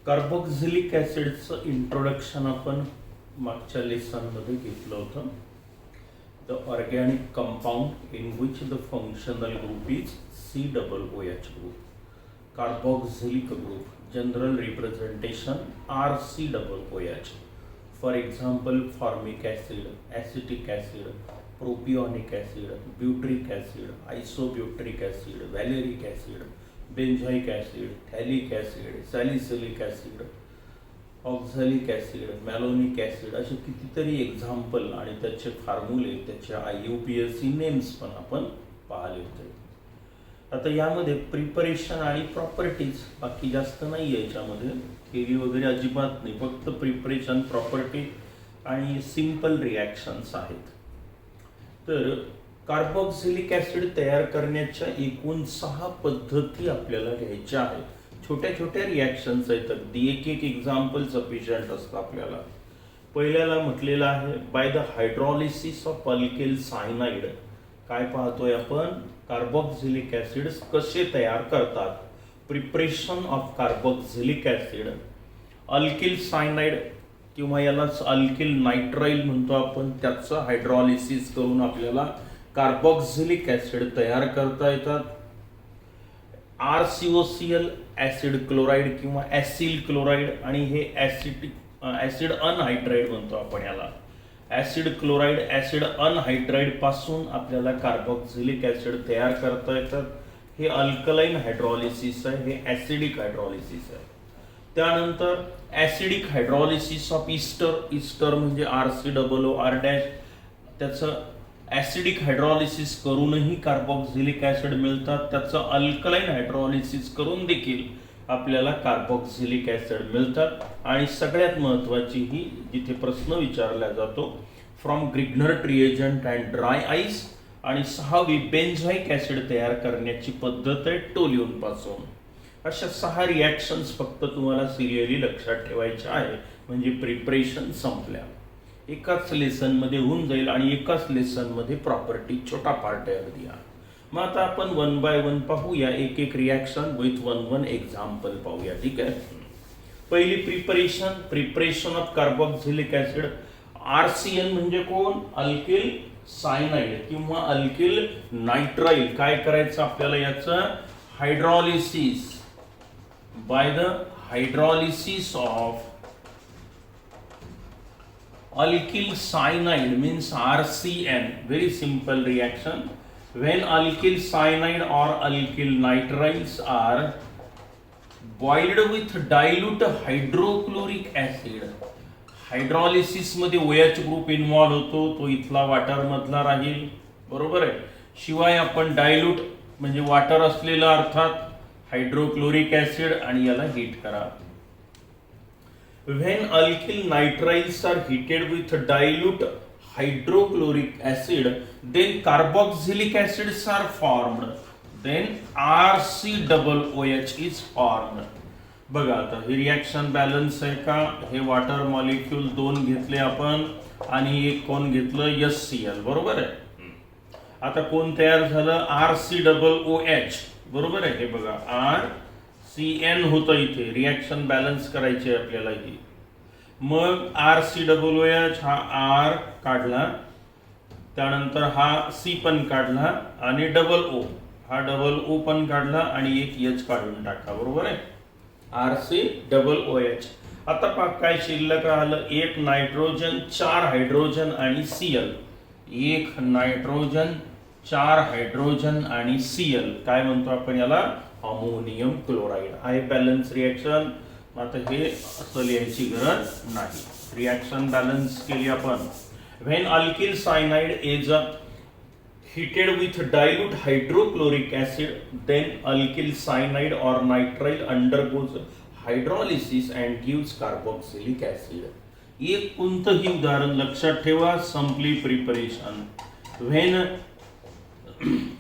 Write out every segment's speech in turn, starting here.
Carboxylic ॲसिडचं introduction आपण मागच्या लेसनमध्ये घेतलं होतं. The organic compound in which the functional group is COOH group. Carboxylic group general representation RCOOH. For example formic acid, acetic acid, propionic acid, butyric acid, isobutyric acid, valeric acid, benzoic acid, phthalic acid, salicylic acid, oxalic acid, malonic acid असे कितीतरी example आणि त्याचे फॉर्म्युले, त्याचे IUPAC names पण आपण पाहिले होते. आता यामध्ये प्रिपरेशन आणि प्रॉपर्टीज बाकी जास्त नाही आहे, याच्यामध्ये थेरी वगैरे अजिबात नाही, फक्त प्रिपरेशन, प्रॉपर्टी आणि सिंपल रिॲक्शन्स आहेत. तर कार्बोक्झिलिक ॲसिड तयार करण्याच्या एकूण 6 पद्धती आपल्याला घ्यायच्या आहेत. छोट्या छोट्या रिॲक्शन्स आहेत, अगदी एक एक्झाम्पल सफिशियंट असतं आपल्याला. पहिल्याला म्हटलेलं आहे bye the hydrolysis of alkyl cyanide. काय पाहतोय आपण? कार्बोक्झिलिक ॲसिड कसे तयार करतात. Preparation of carboxylic acid. Alkyl cyanide किंवा यालाच अल्किल नायट्राइल म्हणतो आपण, त्याचं हायड्रॉलिसिस करून आपल्याला कार्बोक्झिलिक ॲसिड तयार करता येतात. RCOCl ॲसिड क्लोराईड किंवा ॲसिल क्लोराईड, आणि हे ॲसिड अनहायड्राइड म्हणतो आपण याला. ॲसिड क्लोराईड, ॲसिड अनहायड्राइड पासून आपल्याला कार्बोक्झिलिक ॲसिड तयार करता येतात. हे अल्कलाइन हायड्रॉलिसिस आहे, हे ॲसिडिक हायड्रॉलिसिस आहे. त्यानंतर ॲसिडिक हायड्रॉलिसिस ऑफ इस्टर म्हणजे RCOOR', त्याचं ॲसिडिक हायड्रॉलिसिस करूनही कार्बोक्झिलिक ॲसिड मिळतात. त्याचं अल्कलाइन हायड्रॉलिसिस करून देखील आपल्याला कार्बोक्झिलिक ॲसिड मिळतात. आणि सगळ्यात महत्त्वाची ही जिथे प्रश्न विचारला जातो, from Grignard reagent and dry ice. आणि 6वी बेंझॉइक ॲसिड तयार करण्याची पद्धत आहे टोल्युन पासून. अशा 6 रिॲक्शन्स फक्त तुम्हाला सिरियली लक्षात ठेवायच्या आहे, म्हणजे प्रिपरेशन संपल्या. एकाच लेसनमध्ये होऊन जाईल आणि एकाच लेसनमध्ये प्रॉपर्टी छोटा पार्ट आहे अगदी. मग आता आपण 1 बाय 1 पाहूया, एक रिॲक्शन विथ 1 एक्झाम्पल पाहूया. ठीक आहे. पहिली preparation of carboxylic acid. RCN म्हणजे कोण? अल्किल सायनाइड किंवा अल्किल नायट्राइल. काय करायचं आपल्याला? याचं hydrolysis. Bye the hydrolysis of alkyl cyanide means RCN. Very simple reaction. When alkyl cyanide or alkyl nitriles are boiled with dilute hydrochloric acid. Hydrolysis मध्ये OH group involve होतो, तो इथला water मधला राहील, बरोबर आहे. शिवाय आपण डायल्यूट म्हणजे वॉटर असलेला अर्थात हायड्रोक्लोरिक ॲसिड, आणि याला हीट करा. When alkyl nitriles are heated with dilute hydrochloric acid, then carboxylic acids are formed. Then RCOOH is formed. बघा आता हे रिॲक्शन बॅलन्स आहे का? हे वॉटर मॉलिक्यूल 2 घेतले आपण आणि एक कोण घेतलं? HCl, बरोबर आहे. आता कोण तयार झालं? RCOOH, बरोबर आहे. हे बघा RCN होतं इथे. रिॲक्शन बॅलन्स करायची आहे आपल्याला ही. मग RCOOH हा R काढला, त्यानंतर हा C पण काढला, आणि O, हा O पण काढला, आणि एक H काढून टाका, बरोबर आहे. RCOOH. आता पहा काय शिल्लक राहिलं? एक नायट्रोजन, 4 हायड्रोजन आणि Cl. एक नायट्रोजन, 4 हायड्रोजन आणि Cl. काय म्हणतो आपण याला? Ammonium chloride. आहे बॅलन्स रिॲक्शन. आता हे असं लिहायची गरज नाही. रिॲक्शन बॅलन्स केली आपण. When alkyl cyanide is heated with dilute hydrochloric acid, then alkyl cyanide or nitrile undergoes hydrolysis and gives carboxylic acid. एक कोणतंही उदाहरण लक्षात ठेवा. संपली प्रिपरेशन. व्हेन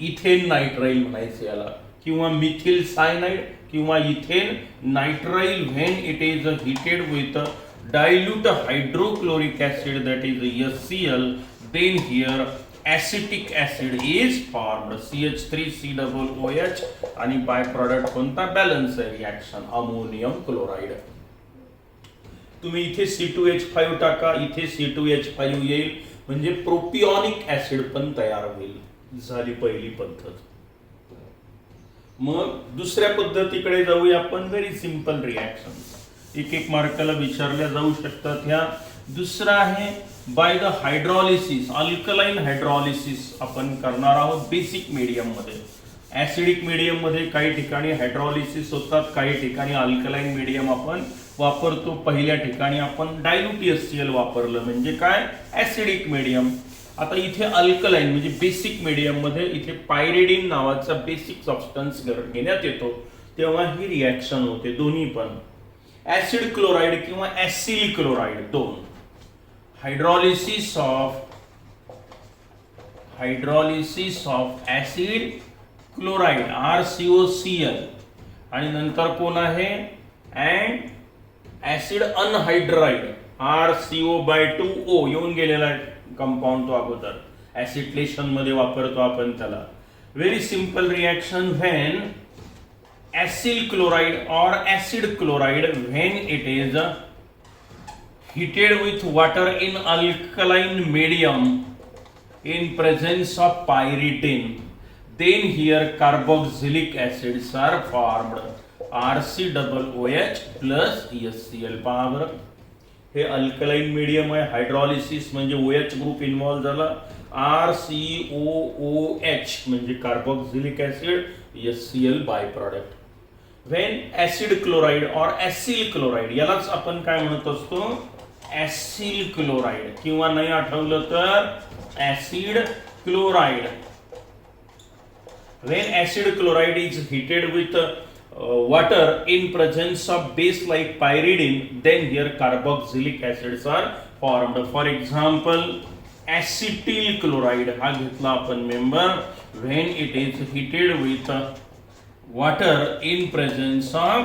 इथेन नायट्राइल म्हणायचं याला, किंवा मिथिल सायनाइड किंवा ethane nitrile. When it is heated with dilute hydrochloric acid, that is HCl, then here acetic acid is formed, CH3COOH, आणि बाय प्रॉडक्ट कोणता? बॅलन्स आहे रिॲक्शन, अमोनियम क्लोराईड. तुम्ही इथे C2H5 टाका, इथे C2H5 येईल, म्हणजे प्रोपिऑनिक ऍसिड पण तयार होईल. झाली पहिली पद्धत. मग दुसऱ्या पद्धतीकडे जाऊया आपण. व्हेरी सिंपल रिॲक्शन, एक एक मार्काला विचारल्या जाऊ शकतात ह्या. दुसरा आहे bye the hydrolysis, alkaline hydrolysis आपण करणार आहोत बेसिक मीडियम मध्ये. ऍसिडिक मीडियम मध्ये काही ठिकाणी हायड्रॉलिसिस होतात, काही ठिकाणी अल्कलाइन मीडियम आपण वापरतो. पहिल्या ठिकाणी आपण डायल्यूट HCl वापरलं म्हणजे काय, ऍसिडिक मीडियम. आता इथे अल्कलाइन म्हणजे बेसिक मीडियम मध्ये इथे पायरिडिन नावाचा बेसिक सबस्टन्स घेण्यात येतो, तेव्हा ही रिॲक्शन होते. दोन्ही पण ऍसिड क्लोराइड किंवा ऍसिल क्लोराइड दोन. Hydrolysis of acid chloride RCOCl, आणि नंतर कोण आहे अँड ऍसिड अनहायड्राइड RCO/2O येऊन गेलेला कंपाऊंड तो अगोदर ऍसिटलेशन मध्ये वापरतो आपण त्याला. Very simple reaction when acyl chloride और acid chloride when it is heated with water in alkaline medium in presence of pyridine, then here carboxylic acids are formed, RCOOH plus HCl. पहा बरं, हे अल्कलाइन मीडियम आहे, hydrolysis म्हणजे OH group involve झाला, RCOOH म्हणजे carboxylic acid, HCl bye product. When acid chloride और ऍसिल chloride, यालाच आपण काय म्हणत असतो, ऍसिल क्लोराइड, किंवा नाही आठवलं तर acid chloride. When acid chloride is heated with water in presence of base like pyridine, then here carboxylic acids are formed. For example, acetyl chloride हा घेतला आपण member. When it is heated with water in presence of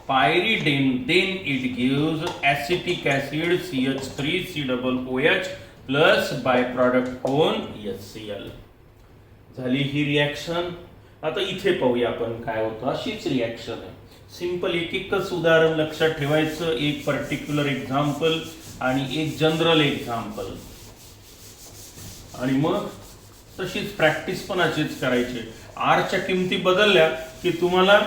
pyridine, then it gives acetic acid CH3COOH plus byproduct कोण HCl. झाली ही reaction. आता इथे पाहूया आपण काय होतं. अशीच रिॲक्शन आहे, सिंपल एक एकच उदाहरण लक्षात ठेवायचं, एक पर्टिक्युलर एक्झाम्पल आणि एक जनरल एक्झाम्पल, आणि मग तशीच प्रॅक्टिस पण अशीच करायची. आरच्या किमती बदलल्या की तुम्हाला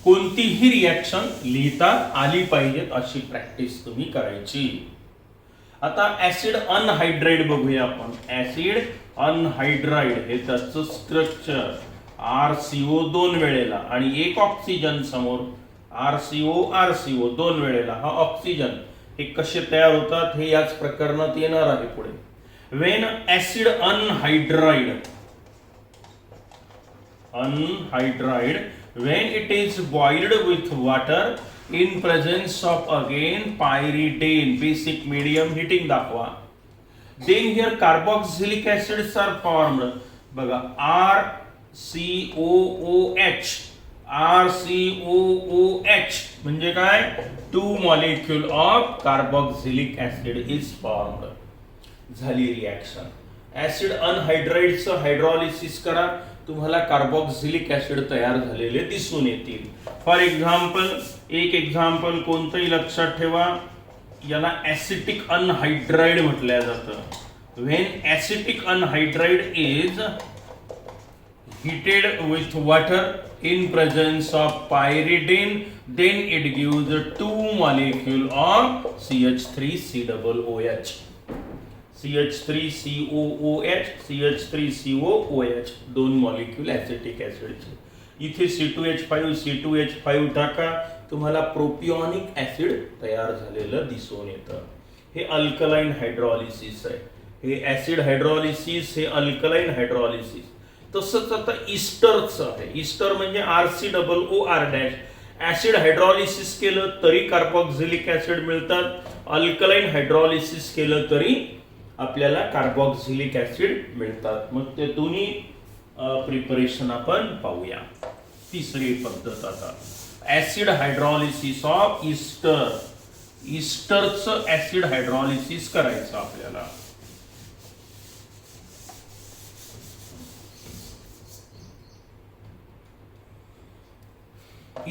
कोणतीही रिॲक्शन लिहिता आली पाहिजेत अशी प्रॅक्टिस तुम्ही करायची. आता ऍसिड अनहायड्राइड बघूया आपण. ऍसिड अनहायड्राइड हे त्याचं स्ट्रक्चर, RCO दोन वेळेला आणि एक ऑक्सिजन समोर, RCO दोन वेळेला हा ऑक्सिजन. हे कसे तयार होतात हे याच प्रकरणात येणार आहे पुढे. When acid anhydride when it is boiled with water in presence of again pyridine, basic medium heating दाखवा, then here carboxylic acids are formed. बघा RCOOH म्हणजे काय, 2 molecule of carboxylic acid is formed. झाली रिॲक्शन. ऍसिड अनहायड्राइडचं हायड्रॉलिसिस करा, तुम्हाला carboxylic acid तयार झालेले दिसून येतील. फॉर एक्झाम्पल, एक एक्झाम्पल कोणतंही लक्षात ठेवा, याला ऍसिटिक अनहायड्राइड म्हटलं जातं. When acetic anhydride is heated with water in presence of pyridine, then it gives 2 molecule of CH3COOH. CH3COOH, CH3COOH दोन मॉलिक्यूल ऍसिटिक ऍसिडचे. इथे C2H5 टाका, तुम्हाला प्रोपिऑनिक ऍसिड तयार झालेलं दिसून येतं. हे अल्कलाइन हायड्रॉलिसिस आहे. हे ऍसिड हायड्रॉलिसिस, हे अल्कलाइन हायड्रॉलिसिस. तसंच आता इस्टरचं आहे. इस्टर म्हणजे RCOOR'. ऍसिड हायड्रॉलिसिस केलं तरी कार्बोक्सिलिक ऍसिड मिळतात, अल्कलाइन हायड्रॉलिसिस केलं तरी आपल्याला कार्बोक्सिलिक ऍसिड मिळतात. मग ते दोन्ही प्रिपरेशन आपण पाहूया. तिसरी पद्धत आता ऍसिड हायड्रॉलिसिस ऑफ इस्टर. इस्टरचं ऍसिड हायड्रॉलिसिस करायचं आपल्याला.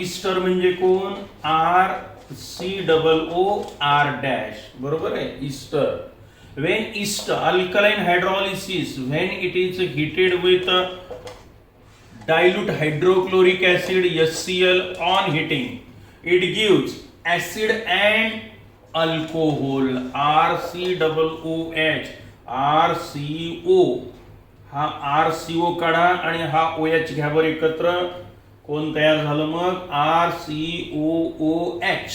इस्टर म्हणजे कोण? RCOO R' बरोबर आहे ester. when ester alkaline hydrolysis when it is heated with dilute hydrochloric acid HCl on heating it gives acid and alcohol RCOOH RCO. हा RCO काढा आणि हा OH घ्या बरं एकत्र. कोण तयार झालं मग? RCOOH.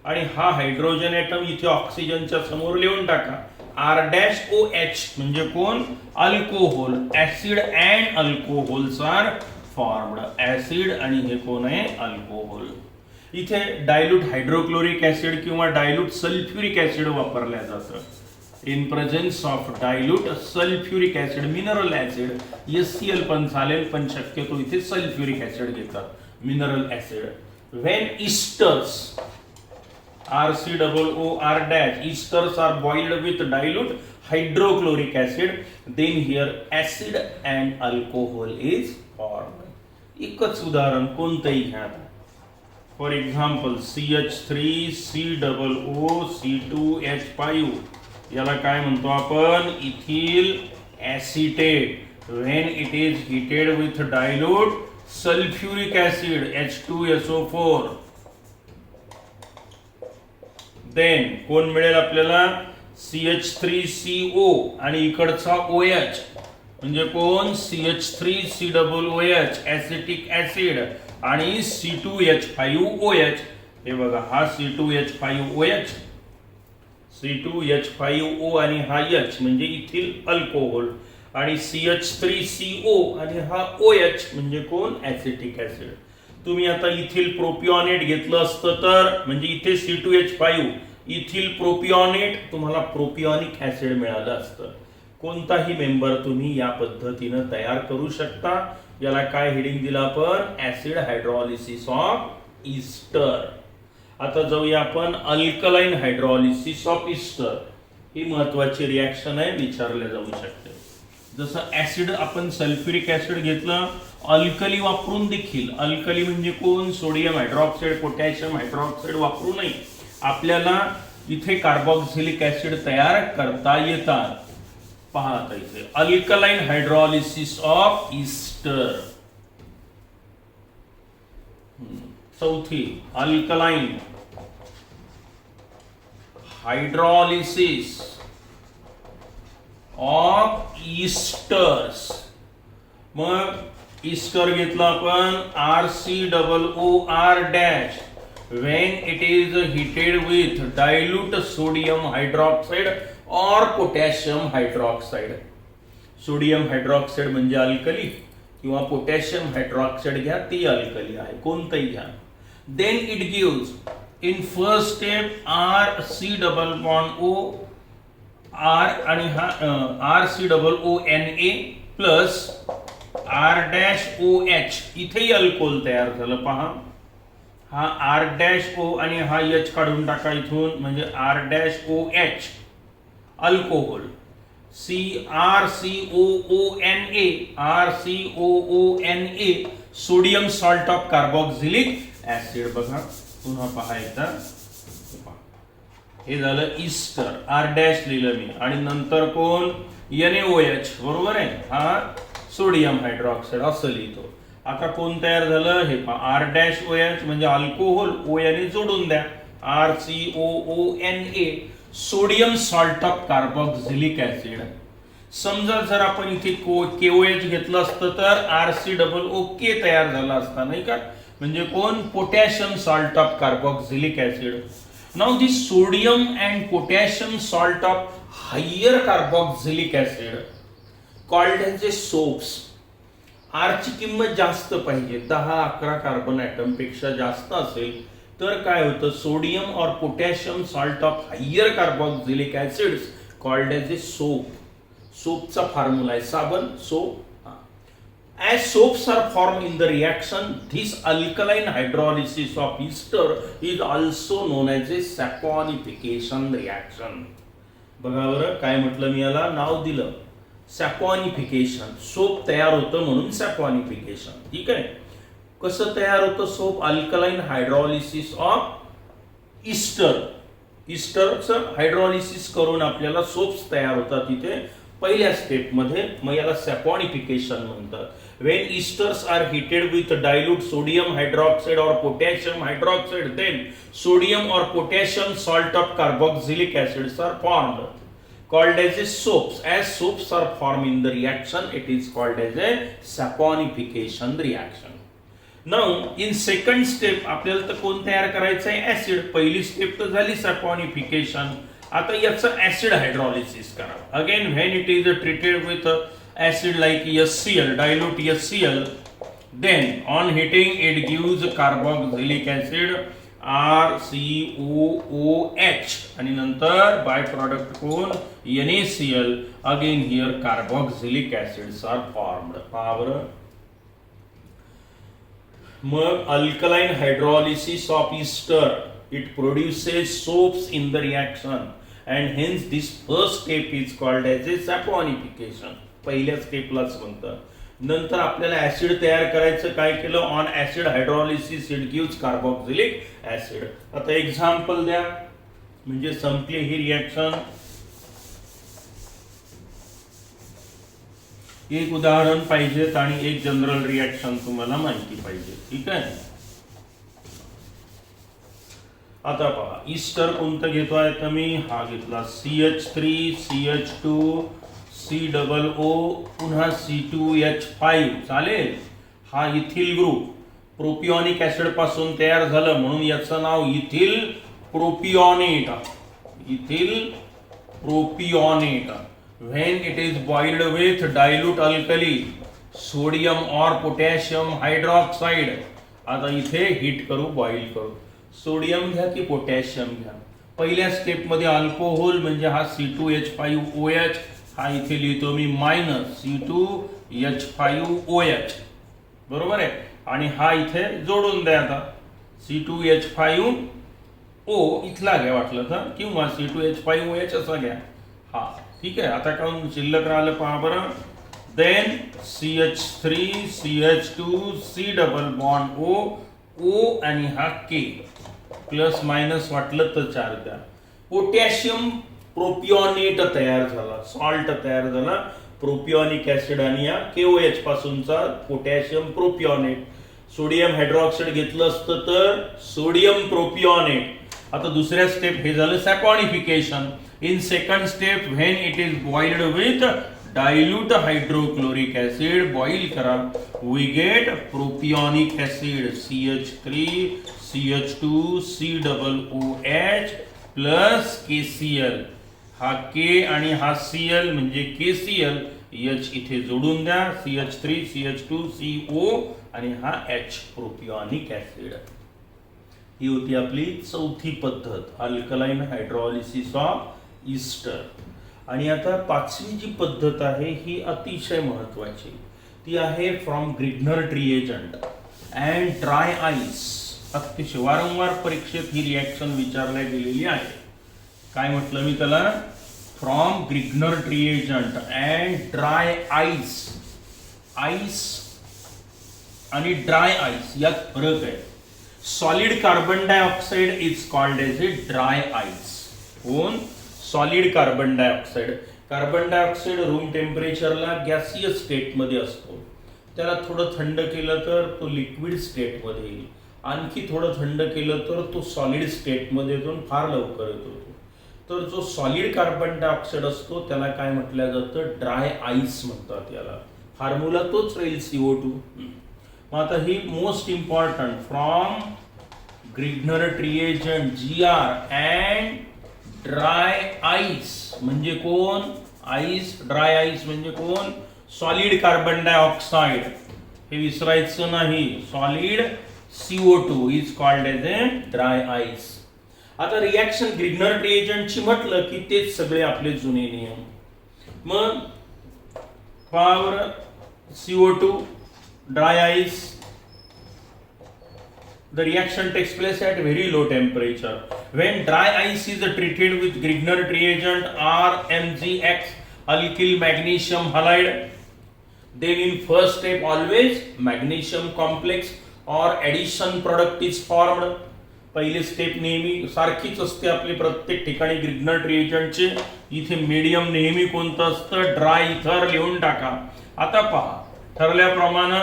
आणि हा हायड्रोजन ॲटम इथे ऑक्सिजनच्या समोर लिहून टाका. R-OH म्हणजे कोण? Alcohol. Acid and alcohols are formed. Acid आणि हे कोण आहे? अल्कोहोल. इथे डायल्यूट हायड्रोक्लोरिक ऍसिड किंवा डायल्यूट सल्फ्युरिक ऍसिड वापरल्या जातं. In presence of dilute sulphuric acid mineral acid HCl पण चालेल, पण शक्यतो इथे सल्फ्युरिक ऍसिड घेतात. Mineral acid. When esters RCOOR' esters are boiled with dilute hydrochloric acid, then here acid and alcohol is formed. एकच उदाहरण कोणतंही घ्या. फॉर एक्झाम्पल CH3COOC2H5 याला काय म्हणतो आपण? Ethyl acetate. When it is heated with dilute sulphuric acid H2SO4 then कोण मिळेल आपल्याला? CH3CO आणि इकडचा OH म्हणजे कोण? CH3COOH ऍसिटिक ऍसिड आणि C2H5OH. हे बघा हा C2H5OH C2H5O आणि हा H म्हणजे इथिल अल्कोहोल आणि CH3CO आणि हा OH म्हणजे कोण? Acetic acid. तुम्ही आता इथिल प्रोपिऑनेट घेतलं असतं तर म्हणजे इथे C2H5 इथिल प्रोपिऑनेट तुम्हाला प्रोपिऑनिक ऍसिड मिळालं असतं. कोणताही मेंबर तुम्ही या पद्धतीनं तयार करू शकता. याला काय हेडिंग दिलं आपण? Acid hydrolysis of ester. आता जाऊया आपण अल्कलाइन हायड्रॉलिसिस ऑफ इस्टर. ही महत्वाची रिॲक्शन आहे, विचारल्या जाऊ शकते. जसं ऍसिड आपण सल्फ्युरिक ऍसिड घेतलं, अल्कली वापरून देखील, अल्कली म्हणजे कोण? सोडियम हायड्रॉक्साईड पोटॅशियम हायड्रॉक्साईड वापरूनही आपल्याला इथे कार्बोक्सिलिक ऍसिड तयार करता येतात. पहा आता इथे अल्कलाइन हायड्रॉलिसिस ऑफ इस्टर. चौथी अल्कलाइन हायड्रॉलिसिस ऑफ इस्टर्स. मग इस्टर घेतला आपण RCOOR' when it is heated with dilute sodium hydroxide or potassium hydroxide. Sodium hydroxide म्हणजे अल्कली किंवा पोटॅशियम हायड्रॉक्साईड घ्या, ती अल्कली आहे, कोणतंही घ्या. Then it gives in first step RC≡O R आणि हा RCOONA प्लस R-OH. इथेही अल्कोहोल तयार झालं. पहा हा R-O आणि हा H काढून टाका इथून म्हणजे R-OH alcohol. RCOONA sodium salt of carboxylic acid. बघा पुन्हा पहा एकदा. हे झालं इस्टर. R- लिहिलं मी आणि नंतर कोण? NaOH बरोबर आहे. हा सोडियम हायड्रॉक्साईड असं लिहितो. आता कोण तयार झालं? हे पहा R-OH म्हणजे अल्कोहोल, O याने जोडून द्या RCOONA sodium salt of carboxylic acid. समजा जर आपण इथे KOH घेतलं असतं तर RCOOK तयार झाला असता, नाही का? म्हणजे कोण? Potassium salt of carboxylic acid. Now this sodium and potassium salt of higher carboxylic acid called as a soaps. R ची किंमत जास्त पाहिजे, 10-11 कार्बन ऍटम पेक्षा जास्त असेल तर काय होतं? सोडियम और potassium salt of higher carboxylic acids called as a soap. सोपचा फॉर्म्युला आहे साबण, soap. As soaps are formed in the reaction, this alkaline hydrolysis of ester is also known as a saponification reaction. बघा बरं काय म्हटलं मी याला? नाव दिलं सॅपॉनिफिकेशन. Soap तयार होतं म्हणून सॅपॉनिफिकेशन. ठीक आहे. कसं तयार होतं सोप? अल्कलाइन हायड्रॉलिसिस ऑफ इस्टरचं हायड्रॉलिसिस करून आपल्याला सोप्स तयार होतात इथे पहिल्या स्टेपमध्ये. मग याला सॅपॉनिफिकेशन म्हणतात. when esters are heated with dilute sodium hydroxide or potassium hydroxide, then sodium or potassium salt of carboxylic acids are formed, called as a soaps. As soaps are formed in the reaction, it is called as a saponification reaction. Now in second step आपल्याला तर कोण तयार करायचं आहे? Acid. पहिली step तर झाली सॅपॉनिफिकेशन. आता याचं ऍसिड हायड्रॉलिसिस करा. Again when it is treated with acid like HCl, dilute HCl, then on heating it gives carboxylic acid RCOOH आणि नंतर बाय प्रोडक्ट कोण? NaCl. Again here carboxylic acids are formed. Power मग alkaline hydrolysis of ester, it produces soaps in the reaction and hence this first step is called as a saponification. पहिल्या स्टेपलाच म्हणतात. नंतर आपल्याला acid तयार करायचं. काय केलं? On acid hydrolysis it gives carboxylic acid. आता एक्झाम्पल द्या म्हणजे संपली ही रिएक्शन. एक उदाहरण पाहिजेत आणि एक जनरल रिएक्शन तुम्हाला माहिती पाहिजे. ठीक आहे. आता पहा ईस्टर कोणतं घेतोय तर मी हा घेतला CH3 CH2 COO पुन्हा C2H5 चालेल. हा इथिल ग्रुप प्रोपिओनिक ऍसिड पासून तयार झालं म्हणून याचं नाव ethyl propionate. Ethyl propionate. When it is boiled with dilute alkali sodium और पोटॅशियम हायड्रॉक्साइड. आता इथे हीट करू, बॉइल करू. सोडियम घ्या की पोटॅशियम घ्या. पहिल्या स्टेप मध्ये अल्कोहोल म्हणजे हा C2H5OH, हा इथे लिहितो मी मायनस C2H5OH. बरोबर आहे. आणि हा इथे जोडून द्या. आता C2H5O इथला घ्या वाटलं तर, किंवा C2H5OH असा घ्या. हा ठीक आहे. आता काऊन शिल्लक राहिलं पहा बरं. Then CH3 CH2 C double bond O आणि हा K प्लस मायनस वाटलं तर 4 द्या. पोटॅशियम प्रोपिओनेट तयार झाला, सॉल्ट तयार झाला. प्रोपिओनिक ऍसिड आणि या KOH पासूनचा पोटॅशियम प्रोपिओनेट. सोडियम हायड्रॉक्साइड घेतलं असतं तर सोडियम प्रोपिओनेट. आता दुसऱ्या स्टेप हे झालं saponification. In second step when it is boiled with dilute hydrochloric acid, boil करा, we get propionic acid CH3 CH2 COOH plus KCl. हा K आणि हा Cl म्हणजे KCl. H इथे जोडून द्या. CH3 CH2 CO आणि हा H प्रोपिओनिक ऍसिड. ही होती आपली चौथी पद्धत अल्कलाइन हायड्रॉलिसिस ऑफ ईस्टर. आणि आता पाचवी जी पद्धत आहे ही अतिशय महत्वाची. ती आहे from Grignard reagent and dry ice. अतिशय वारंवार परीक्षेत ही रिएक्शन विचारल्या गेलेली आहे. काय म्हटलं मी त्याला? From Grignard reagent and dry ice. Ice आणि ड्राय आईस यात फरक आहे. Solid carbon dioxide is called as a dry ice. कोण? Solid carbon dioxide. Carbon dioxide room टेम्परेचरला गॅसियस स्टेटमध्ये असतो. त्याला थोडं थंड केलं तर तो लिक्विड स्टेटमध्ये येईल. आणखी थोडं थंड केलं तर तो सॉलिड स्टेटमध्ये येऊन फार लवकर येतो. तर जो सॉलिड कार्बन डायऑक्साइड असतो त्याला काय म्हटलं जातं? ड्राय आईस म्हणतात याला. फॉर्म्युला तोच राहील CO2. मग आता ही most important from Grignard reagent GR and dry ice म्हणजे कोण? आईस. ड्राय आईस म्हणजे कोण? Solid carbon dioxide. हे विसरायचं नाही. Solid CO2 is called as a dry ice. आता रिएक्शन ग्रिग्नर ट्रिएजंटची म्हटलं की तेच सगळे आपले जुने नियम. मग power CO2 dry ice. The reaction takes place at very low temperature. When dry ice is treated with Grignard reagent RMgX alkyl magnesium halide, then in first step always magnesium complex or addition product is formed. पहिली step नेहमी सारखीच असते आपली प्रत्येक ठिकाणी ग्रिग्नर्ड रिएजंटचे. इथे medium नेहमी कोणतं असतं, ड्राय इथर लिहून टाका. आता पहा ठरल्याप्रमाणे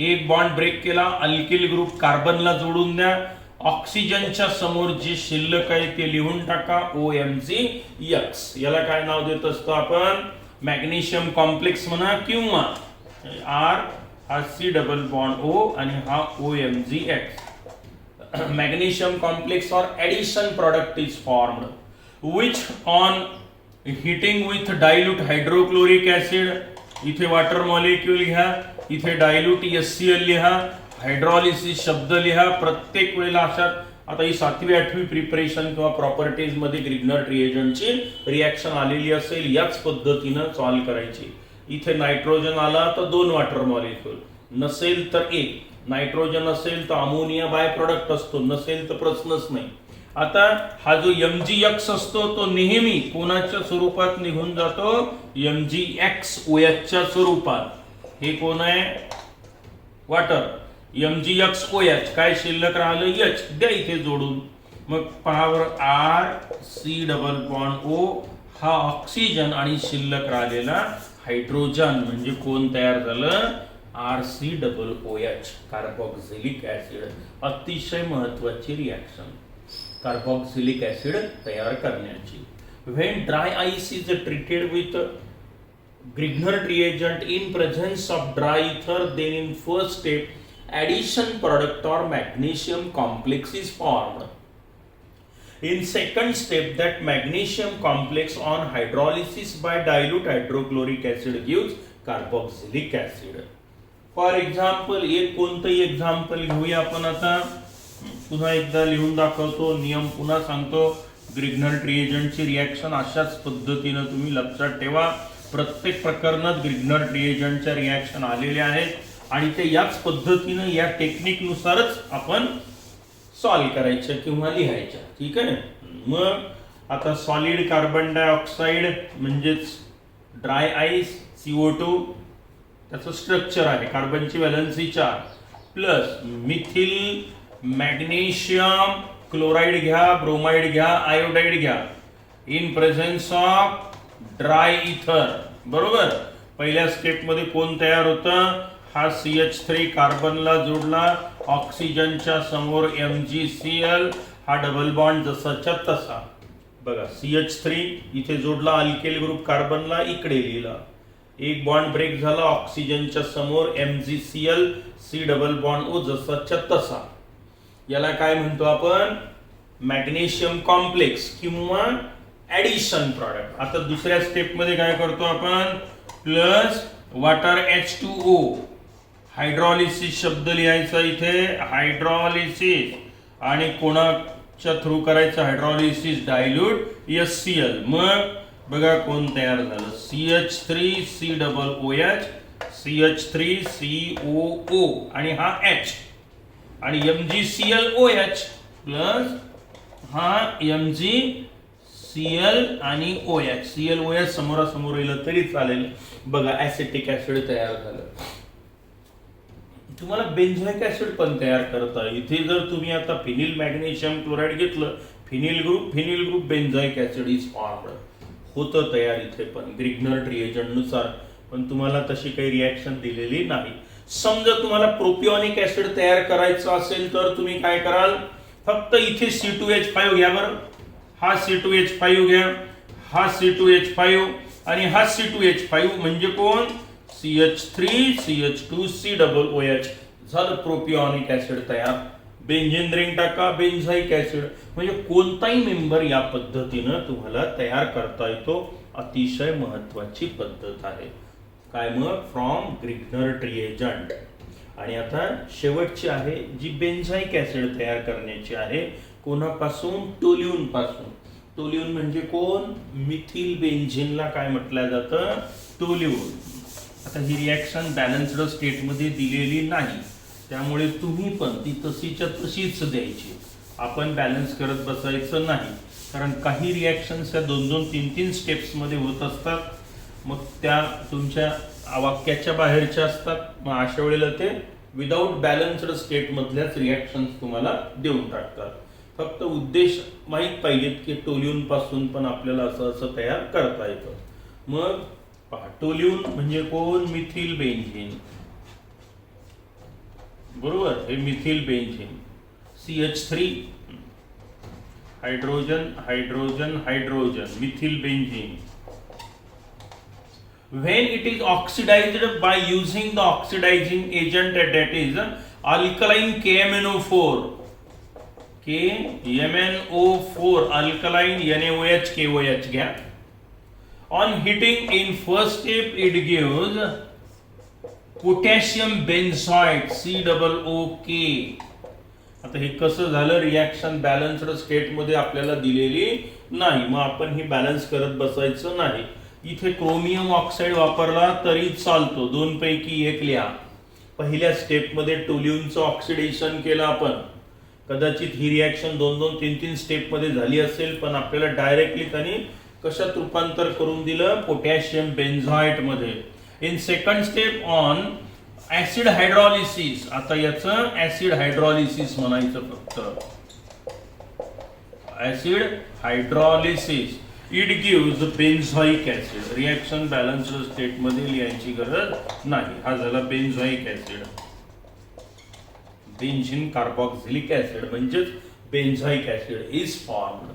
एक बॉन्ड ब्रेक केला, अल्किल ग्रुप कार्बनला जोडून द्या. ऑक्सिजनच्या समोर जे शिल्लक आहे ते लिहून टाका OMgX. याला काय नाव देत असतो आपण, मॅग्नेशियम कॉम्प्लेक्स म्हणा किंवा R हा C डबल बॉन्ड O आणि हा OMgX. Magnesium complex or addition product is formed which on heating with dilute hydrochloric acid, इथे वॉटर मॉलिक्यूल घ्या, इथे डायल्यूट HCl लिहा, हायड्रॉलिसिस शब्द लिहा. प्रत्येक वेळेला अशा आता ही 7वी 8वी प्रिपरेशन किंवा प्रॉपर्टीज मध्ये ग्रिग्नर्ड रिएजंटची रिएक्शन आलेली असेल, याच पद्धतीनं सॉल्व्ह करायची. इथे नायट्रोजन आला तर 2 वॉटर मॉलिक्यूल, नसेल तर 1. नायट्रोजन असेल तर अमोनिया बाय प्रोडक्ट असतो, नसेल तर प्रश्नच नाही. आता हा जो MgX असतो तो नेहमी कोणाच्या स्वरूपात निघून जातो, MgX OH च्या स्वरूपात. हे कोण आहे, वॉटर. MgX OH काय शिल्लक राहिलं, H द्या इथे जोडून. मग पहावर R C double bond O हा ऑक्सिजन आणि शिल्लक राहिलेला हायड्रोजन म्हणजे कोण तयार झालं, RC double OH carboxylic acid. अतिशय महत्वाची रिएक्शन कार्बोक्सिलिक ऍसिड तयार करण्याची. When dry ice is treated with Grignard reagent in presence of dry ether, then in first step addition product or magnesium complex is formed. In second step, that magnesium complex on hydrolysis by dilute hydrochloric acid gives carboxylic acid. For example एक कोणतंही example घेऊया आपण. आता पुन्हा एकदा लिहून दाखवतो, नियम पुन्हा सांगतो. ग्रिग्नर्ड रिएजंटची रिएक्शन अशाच पद्धतीनं तुम्ही लक्षात ठेवा. प्रत्येक प्रकरणात ग्रिग्नर्ड रिएजंटच्या रिएक्शन आलेल्या आहेत आणि ते याच पद्धतीनं या टेक्निकनुसारच आपण सॉल्व्ह करायच्या किंवा लिहायच्या. ठीक आहे. मग आता सॉलिड कार्बन डायऑक्साइड म्हणजेच ड्राय आईस CO2, त्याचं स्ट्रक्चर आहे कार्बनची valency 4 plus methyl magnesium chloride घ्या, ब्रोमाइड घ्या, आयोडाइड घ्या in presence of dry ether. बरोबर. पहिल्या स्टेप मध्ये कोण तयार होतं, हा CH3 कार्बनला जोडला, ऑक्सिजनच्या समोर MgCl, हा डबल बॉन्ड जसाच्या तसा. बघा CH3 इथे जोडला अल्केल ग्रुप कार्बनला, इकडे लिहिला. एक बॉन्ड ब्रेक झाला, ऑक्सिजनच्या समोर MgCl, C double bond O जसाच्या तसा. याला काय म्हणतो आपण, मॅग्नेशियम कॉम्प्लेक्स किंवा ऍडिशन प्रॉडक्ट. आता दुसऱ्या स्टेप मध्ये काय करतो आपण, प्लस वॉटर H2O, हायड्रॉलिसिस शब्द लिहायचा इथे, हायड्रॉलिसिस आणि कोणाच्या थ्रू करायचं हायड्रॉलिसिस, डायल्यूट HCl. मग बघा कोण तयार झालं, CH3 C double OH, CH3 COO आणि हा H आणि MgCl OH प्लस हा MgCl आणि OH. Cl OH समोरासमोर येईल तरी चालेल. बघा ऍसिटिक ऍसिड तयार झालं. तुम्हाला बेन्झोइक ऍसिड पण तयार करता. इथे जर तुम्ही आता फिनिल मॅग्नेशियम क्लोराइड घेतलं, phenyl group benzoic acid is formed. होतं तयार इथे पण ग्रिग्नर्ड रिएजंट नुसार, पण तुम्हाला तशी काही रिएक्शन दिलेली नाही. समजा तुम्हाला प्रोपिओनिक ऍसिड तयार करायचं असेल तर तुम्ही काय कराल, फक्त इथे C2H5 घ्या. बरं, हा C2H5 घ्या, हा C2H5 आणि हा C2H5 म्हणजे कोण, CH3 CH2 C double OH. झालं प्रोपिओनिक ऍसिड तयार. बेंझिन रिंग टाका, बेन्झोइक ऍसिड. म्हणजे कोणताही मेंबर या पद्धतीनं तुम्हाला तयार करता येतो. अतिशय महत्वाची पद्धत आहे. काय मग, फ्रॉम ग्रिग्नर्ड रिएजंट. आणि आता शेवटची आहे जी बेन्झोइक ऍसिड तयार करण्याची आहे. कोणापासून, टोल्यून पासून. टोल्यून म्हणजे कोण, मिथिल बेन्झिनला काय म्हटलं जातं, टोल्यून. आता ही रिएक्शन बॅलन्स्ड स्टेट मध्ये दिलेली नाही, त्यामुळे तुम्ही पण ती तशीच्या तशीच द्यायची. आपण बॅलन्स करत बसायचं नाही, कारण काही रिएक्शन्स या 2-2, 3-3 स्टेप्स मध्ये होत असतात. मग त्या तुमच्या वाक्याच्या बाहेरच्या असतात. मग अशा वेळेला ते विदाउट बॅलन्स्ड स्टेट मधल्याच रिॲक्शन्स तुम्हाला देऊन टाकतात. फक्त उद्देश माहीत पाहिजेत की टोल्यून पासून पण आपल्याला असं असं तयार करता येतं. मग पहा, टोल्यून म्हणजे कोण? Methyl benzene. बरोबर, हे methyl benzene. CH3 hydrogen hydrogen hydrogen methyl benzene. When it is oxidized by using the oxidizing agent that is alkaline KMnO4, KMnO4 alkaline NaOH KOH घ्या. On heating in first step it gives potassium benzoate COOK. आता हे कसं झालं? Reaction balanced state मध्ये आपल्याला दिलेली नाही, मग आपण ही बॅलन्स करत बसायचं नाही. इथे क्रोमियम ऑक्साईड वापरला तरी चालतो, दोन पैकी एक लिहा. पहिल्या स्टेप मध्ये टोल्यूनचं ऑक्सिडेशन केलं आपण. कदाचित ही रिॲक्शन 2-2-3-3 स्टेप मध्ये झाली असेल, पण आपल्याला डायरेक्टली त्यांनी कशात रूपांतर करून दिलं? पोटॅशियम बेन्झाइट मध्ये. In second step on acid hydrolysis. आता याचं ऍसिड हायड्रॉलिसिस म्हणायचं फक्त. Acid hydrolysis it gives benzoic acid. Reaction balanced state मध्ये लिहायची गरज नाही. हा झाला benzoic acid. Benzene carboxylic acid म्हणजेच बेन्झोइक ऍसिड इज फॉर्म्ड.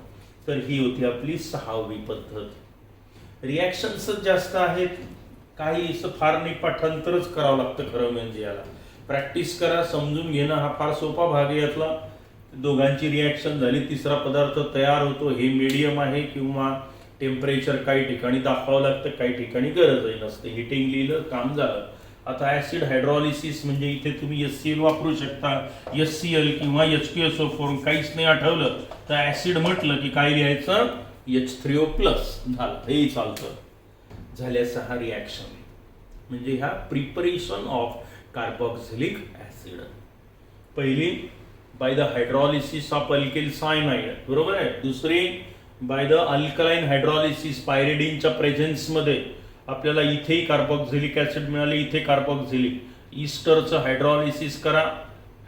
तर ही होती आपली 6वी पद्धत. रिॲक्शन्स जास्त आहेत, काही असं फार नाही, पाठांतरच करावं लागतं खरं म्हणजे. याला प्रॅक्टिस करा, समजून घेणं हा फार सोपा भाग आहे यातला. दोघांची रिॲक्शन झाली, तिसरा पदार्थ तयार होतो. हे मीडियम आहे किंवा टेम्परेचर काही ठिकाणी दाखवावं लागतं, काही ठिकाणी गरजही नसते. हिटिंग लिहिलं, काम झालं. आता ऍसिड हायड्रॉलिसिस म्हणजे इथे तुम्ही HCl वापरू शकता, HCl किंवा H2SO4. काहीच नाही आठवलं तर ऍसिड म्हटलं की काय लिहायचं? H3O+ झालं, हेही चालतं. झाल्या 6 रिॲक्शन. म्हणजे ह्या प्रिपरेशन ऑफ कार्बॉक्झिलिक ऍसिड. पहिली by the hydrolysis of alkyl cyanide, बरोबर आहे. दुसरी बाय द अल्कलाइन हायड्रॉलिसिस, पायरिडीनच्या प्रेझेन्स मध्ये आपल्याला इथेही कार्बॉक्झिलिक ऍसिड मिळाले, इथे कार्बॉक्झिलिक. ईस्टरचं हायड्रॉलिसिस करा,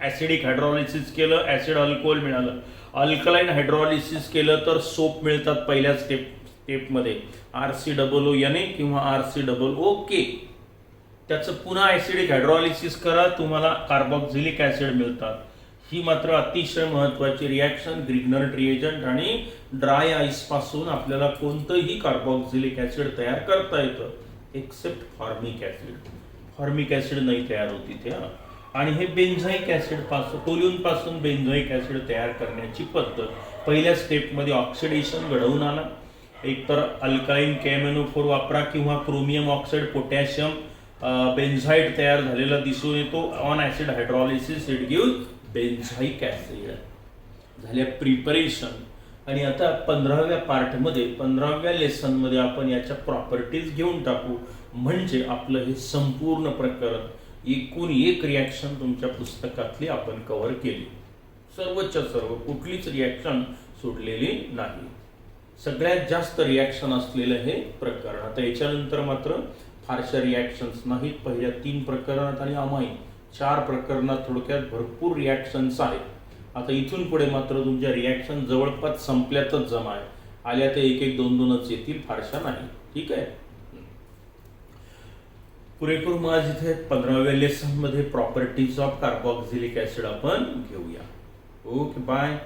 ऍसिडिक हायड्रॉलिसिस केलं, ऍसिड अल्कोहोल मिळालं. अल्कलाइन हायड्रॉलिसिस केलं तर सोप मिळतात पहिल्या स्टेपमध्ये, RCOONA किंवा RCOOK. त्याचं पुन्हा ऍसिडिक हायड्रॉलिसिस करा, तुम्हाला कार्बॉक्झिलिक ऍसिड मिळतात. ही मात्र अतिशय महत्वाची रिॲक्शन. ग्रिग्नर रिएजंट आणि ड्राय आईस पासून आपल्याला कोणतंही कार्बॉक्झिलिक ऍसिड तयार करता येतं, except formic acid. Formic acid नाही तयार होत इथे. आणि हे बेन्झोइक ऍसिड पासून, टोल्यून पासून बेन्झोइक ऍसिड तयार करण्याची पद्धत. पहिल्या स्टेपमध्ये ऑक्सिडेशन घडवून आणा. एकतर अल्कालाइन KMnO4 वापरा किंवा क्रोमियम ऑक्साईड पोटॅशियम बेन्झाइट तयार झालेला दिसून येतो. On acid hydrolysis it gives benzoic acid. झाल्या प्रिपरेशन. आणि आता 15व्या पार्टमध्ये, 15व्या लेसन मध्ये आपण याच्या प्रॉपर्टीज घेऊन टाकू. म्हणजे आपलं हे संपूर्ण प्रकरण एकूण एक रिॲक्शन तुमच्या पुस्तकातली आपण कव्हर केली. सर्वच्या सर्व, कुठलीच रिॲक्शन सोडलेली नाही. सगळ्यात जास्त रिॲक्शन असलेलं हे प्रकरण. आता याच्यानंतर मात्र फारशा रिॲक्शन्स नाहीत. पहिल्या 3 प्रकरणात आणि अमाइन 4 प्रकरणात थोडक्यात भरपूर रिॲक्शन्स आहेत. आता इथून पुढे मात्र तुमच्या रिॲक्शन जवळपास संपल्यातच जमा आहे. आल्या ते 1-1-2-2च येतील, फारशा नाही. ठीक आहे. पुरेपूर मग आज इथे 15व्या लेसन मध्ये प्रॉपर्टीज ऑफ कार्बॉक्झिलिक ऍसिड आपण घेऊया. Okay, bye.